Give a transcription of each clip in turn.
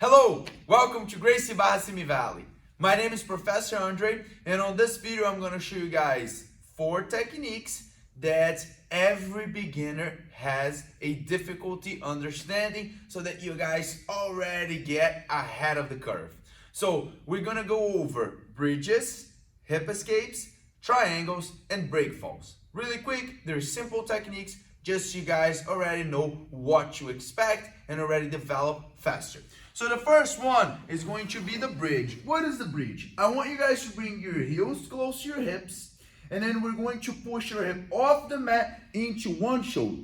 Hello, welcome to GB Simi Valley. My name is Professor Andre, and on this video I'm going to show you guys 4 techniques that every beginner has a difficulty understanding so that you guys already get ahead of the curve. So we're going to go over bridges, hip escapes, triangles, and break falls. Really quick, they're simple techniques, just so you guys already know what to expect and already develop faster. So the first one is going to be the bridge. What is the bridge? I want you guys to bring your heels close to your hips, and then we're going to push your hip off the mat into one shoulder.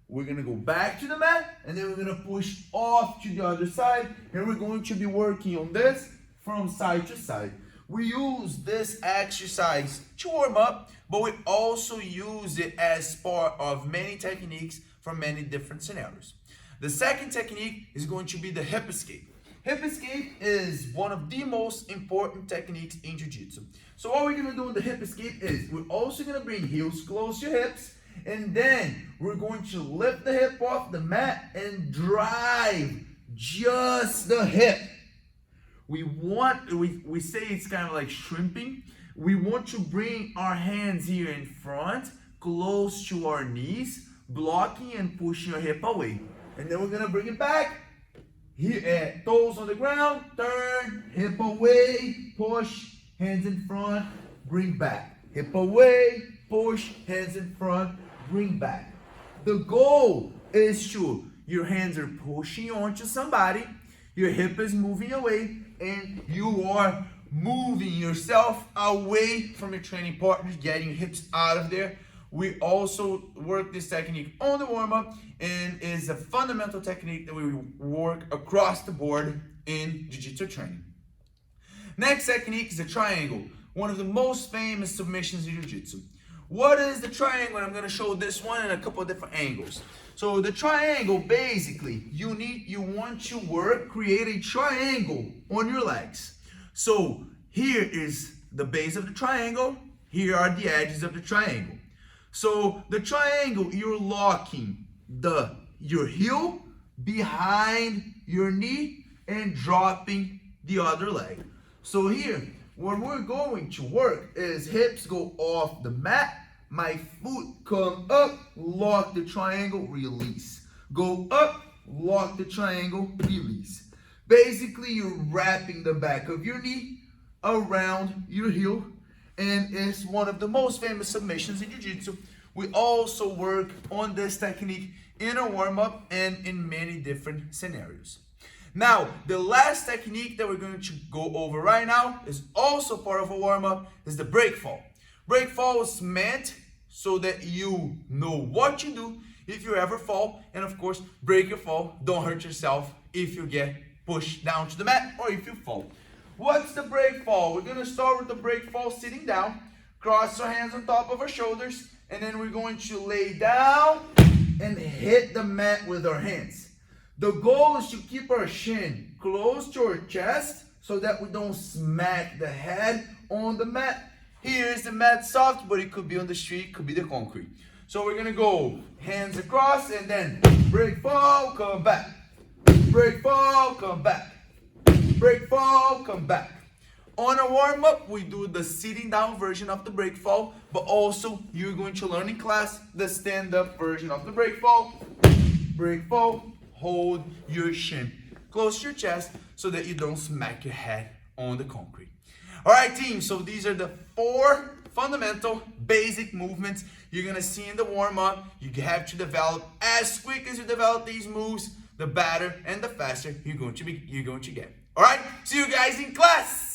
We're going to go back to the mat, and then we're going to push off to the other side, and we're going to be working on this from side to side. We use this exercise to warm up, but we also use it as part of many techniques for many different scenarios. The second technique is going to be the hip escape. Hip escape is one of the most important techniques in Jiu-Jitsu. So what we're going to do with the hip escape is we're also going to bring heels close to hips, and then we're going to lift the hip off the mat and drive just the hip. We say it's kind of like shrimping. We want to bring our hands here in front, close to our knees, blocking and pushing our hip away. And then we're gonna bring it back. Here, toes on the ground, turn, hip away, push, hands in front, bring back. Hip away, push, hands in front, bring back. The goal is your hands are pushing onto somebody, your hip is moving away, and you are moving yourself away from your training partners, getting your hips out of there. We also work this technique on the warm-up, and is a fundamental technique that we work across the board in Jiu-Jitsu training. Next technique is the triangle, one of the most famous submissions in Jiu-Jitsu. What is the triangle? I'm going to show this one in a couple of different angles. So the triangle, basically, you want to create a triangle on your legs. So here is the base of the triangle, here are the edges of the triangle. So the triangle, you're locking your heel behind your knee and dropping the other leg. So here, what we're going to work is hips go off the mat, my foot come up, lock the triangle, release. Go up, lock the triangle, release. Basically, you're wrapping the back of your knee around your heel, and it's one of the most famous submissions in Jiu-Jitsu. We also work on this technique in a warm-up and in many different scenarios. Now, the last technique that we're going to go over right now is also part of a warm-up, is the break fall. Break fall is meant so that you know what to do if you ever fall, and of course, break your fall. Don't hurt yourself if you get pushed down to the mat or if you fall. What's the break fall? We're going to start with the break fall sitting down, cross our hands on top of our shoulders, and then we're going to lay down and hit the mat with our hands. The goal is to keep our shin close to our chest so that we don't smack the head on the mat. Here is the mat soft, but it could be on the street, could be the concrete. So we're gonna go hands across and then break fall, come back. Break fall, come back. Break fall, come back. On a warm-up, we do the sitting down version of the break fall, but also you're going to learn in class the stand-up version of the break fall. Break fall, hold your shin close to your chest so that you don't smack your head on the concrete. All right, team, so these are the 4 fundamental basic movements you're gonna see in the warm-up. You have to develop as quick as you develop these moves, the better and the faster you're going to get. All right, see you guys in class.